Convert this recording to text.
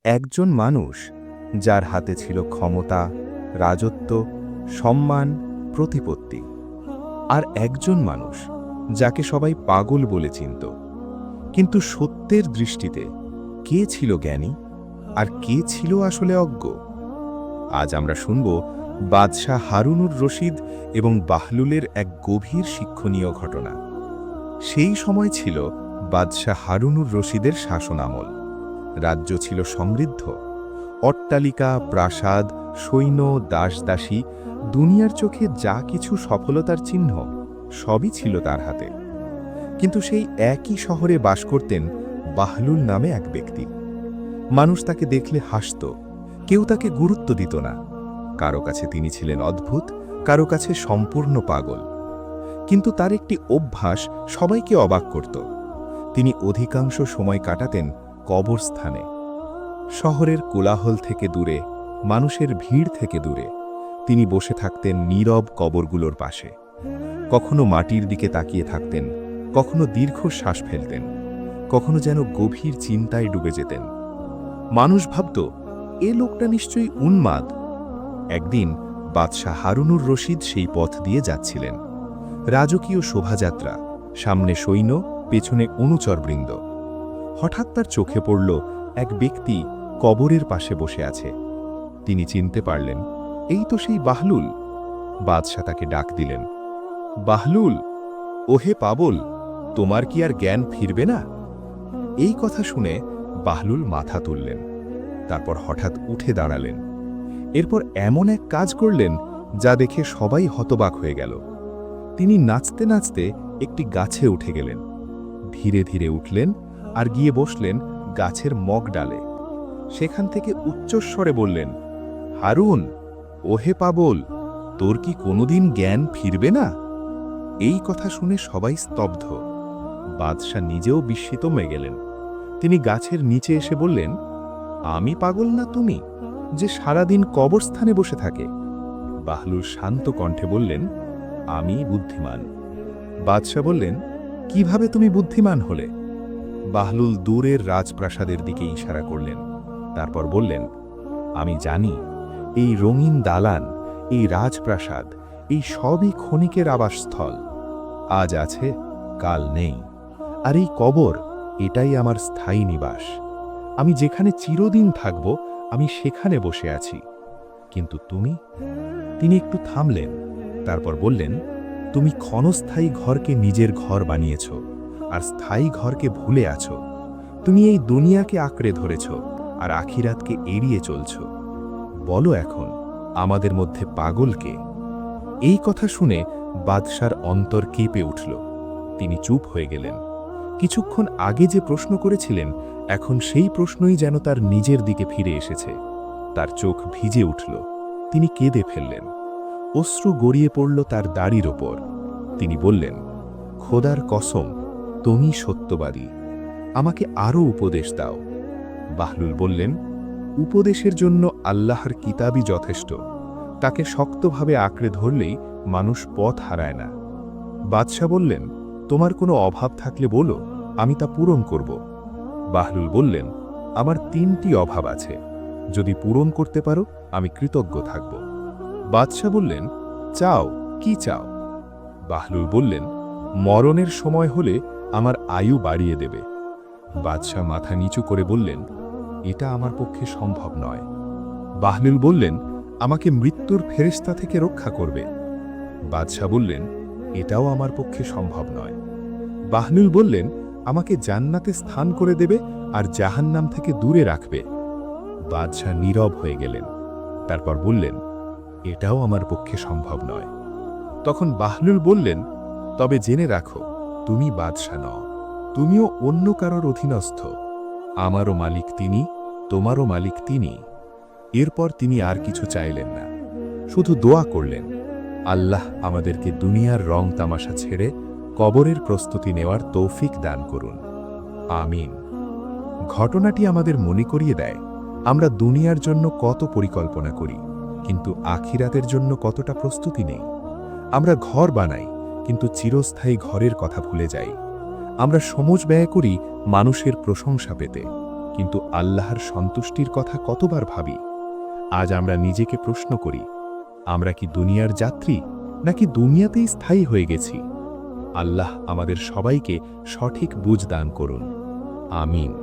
একজন মানুষ যার হাতে ছিল ক্ষমতা, রাজত্ব, সম্মান, প্রতিপত্তি, আর একজন মানুষ যাকে সবাই পাগল বলে চিনত। কিন্তু সত্যের দৃষ্টিতে কে ছিল জ্ঞানী আর কে ছিল আসলে অজ্ঞ? আজ আমরা শুনব বাদশাহ হারুনুর রশিদ এবং বাহলুলের এক গভীর শিক্ষণীয় ঘটনা। সেই সময় ছিল বাদশাহ হারুনুর রশিদের শাসনামল। রাজ্য ছিল সমৃদ্ধ। অট্টালিকা, প্রাসাদ, সৈন্য, দাসদাসী, দুনিয়ার চোখে যা কিছু সফলতার চিহ্ন সবই ছিল তার হাতে। কিন্তু সেই একই শহরে বাস করতেন বাহলুল নামে এক ব্যক্তি। মানুষ তাকে দেখলে হাসত, কেউ তাকে গুরুত্ব দিত না। কারো কাছে তিনি ছিলেন অদ্ভুত, কারো কাছে সম্পূর্ণ পাগল। কিন্তু তার একটি অভ্যাস সবাইকে অবাক করত। তিনি অধিকাংশ সময় কাটাতেন কবরস্থানে। শহরের কোলাহল থেকে দূরে, মানুষের ভিড় থেকে দূরে তিনি বসে থাকতেন নীরব কবরগুলোর পাশে। কখনো মাটির দিকে তাকিয়ে থাকতেন, কখনো দীর্ঘ শ্বাস ফেলতেন, কখনো যেন গভীর চিন্তায় ডুবে যেতেন। মানুষ ভাবত, এ লোকটা নিশ্চয়ই উন্মাদ। একদিন বাদশাহ হারুনুর রশিদ সেই পথ দিয়ে যাচ্ছিলেন। রাজকীয় শোভাযাত্রা, সামনে সৈন্য, পেছনে অনুচরবৃন্দ। হঠাৎ তার চোখে পড়ল এক ব্যক্তি কবরের পাশে বসে আছে। তিনি চিনতে পারলেন, এই তো সেই বাহলুল। বাদশাহ তাকে ডাক দিলেন, বাহলুল, ওহে পাগল, তোমার কি আর জ্ঞান ফিরবে না? এই কথা শুনে বাহলুল মাথা তুললেন, তারপর হঠাৎ উঠে দাঁড়ালেন। এরপর এমন এক কাজ করলেন যা দেখে সবাই হতবাক হয়ে গেল। তিনি নাচতে নাচতে একটি গাছে উঠে গেলেন। ধীরে ধীরে উঠলেন আর গিয়ে বসলেন গাছের মগ ডালে। সেখান থেকে উচ্চস্বরে বললেন, হারুন, ওহে পাগল, তোর কি কোনোদিন জ্ঞান ফিরবে না? এই কথা শুনে সবাই স্তব্ধ। বাদশাহ নিজেও বিস্মিত হয়ে গেলেন। তিনি গাছের নিচে এসে বললেন, আমি পাগল না তুমি, যে সারাদিন কবরস্থানে বসে থাকে? বাহলুল শান্ত কণ্ঠে বললেন, আমি বুদ্ধিমান। বাদশাহ বললেন, কিভাবে তুমি বুদ্ধিমান হলে? বাহলুল দূরের রাজপ্রাসাদের দিকে ইশারা করলেন। তারপর বললেন, আমি জানি এই রঙিন দালান, এই রাজপ্রাসাদ, এই সবই ক্ষণিকের আবাসস্থল। আজ আছে, কাল নেই। আর এই কবর, এটাই আমার স্থায়ী নিবাস। আমি যেখানে চিরদিন থাকব, আমি সেখানে বসে আছি। কিন্তু তুমি? তিনি একটু থামলেন, তারপর বললেন, তুমি ক্ষণস্থায়ী ঘরকে নিজের ঘর বানিয়েছ, আর স্থায়ী ঘরকে ভুলে আছো। তুমি এই দুনিয়াকে আঁকড়ে ধরেছ, আর আখিরাতকে এড়িয়ে চলছ। বলো এখন, আমাদের মধ্যে পাগল কে? এই কথা শুনে বাদশার অন্তর কেঁপে উঠল। তিনি চুপ হয়ে গেলেন। কিছুক্ষণ আগে যে প্রশ্ন করেছিলেন, এখন সেই প্রশ্নই যেন তার নিজের দিকে ফিরে এসেছে। তার চোখ ভিজে উঠল। তিনি কেঁদে ফেললেন। অশ্রু গড়িয়ে পড়ল তার দাড়ির ওপর। তিনি বললেন, খোদার কসম, তুমি সত্যবাদী। আমাকে আরও উপদেশ দাও। বাহলুল বললেন, উপদেশের জন্য আল্লাহর কিতাবই যথেষ্ট। তাকে শক্তভাবে আঁকড়ে ধরলেই মানুষ পথ হারায় না। বাদশাহ বললেন, তোমার কোনো অভাব থাকলে বলো, আমি তা পূরণ করব। বাহলুল বললেন, আমার 3টি অভাব আছে। যদি পূরণ করতে পারো, আমি কৃতজ্ঞ থাকব। বাদশাহ বললেন, চাও, কি চাও? বাহলুল বললেন, মরণের সময় হলে আমার আয়ু বাড়িয়ে দেবে। বাদশাহ মাথা নিচু করে বললেন, এটা আমার পক্ষে সম্ভব নয়। বাহলুল বললেন, আমাকে মৃত্যুর ফেরেশতা থেকে রক্ষা করবে। বাদশাহ বললেন, এটাও আমার পক্ষে সম্ভব নয়। বাহলুল বললেন, আমাকে জান্নাতে স্থান করে দেবে আর জাহান্নাম থেকে দূরে রাখবে। বাদশাহ নীরব হয়ে গেলেন। তারপর বললেন, এটাও আমার পক্ষে সম্ভব নয়। তখন বাহলুল বললেন, তবে জেনে রাখো, তুমি বাদশাহ নও, তুমিও অন্য কারোর অধীনস্থ। আমারও মালিক তিনি, তোমারও মালিক তিনি। এরপর তিনি আর কিছু চাইলেন না, শুধু দোয়া করলেন, আল্লাহ আমাদেরকে দুনিয়ার রং তামাশা ছেড়ে কবরের প্রস্তুতি নেওয়ার তৌফিক দান করুন, আমিন। ঘটনাটি আমাদের মনে করিয়ে দেয়, আমরা দুনিয়ার জন্য কত পরিকল্পনা করি, কিন্তু আখিরাতের জন্য কতটা প্রস্তুতি নেই। আমরা ঘর বানাই, কিন্তু চিরস্থায়ী ঘরের কথা ভুলে যাই। আমরা সময় ব্যয় করি মানুষের প্রশংসা পেতে, কিন্তু আল্লাহর সন্তুষ্টির কথা কতবার ভাবি? আজ আমরা নিজেকে প্রশ্ন করি, আমরা কি দুনিয়ার যাত্রী নাকি দুনিয়াতেই স্থায়ী হয়ে গেছি? আল্লাহ আমাদের সবাইকে সঠিক বুঝ দান করুন। আমিন।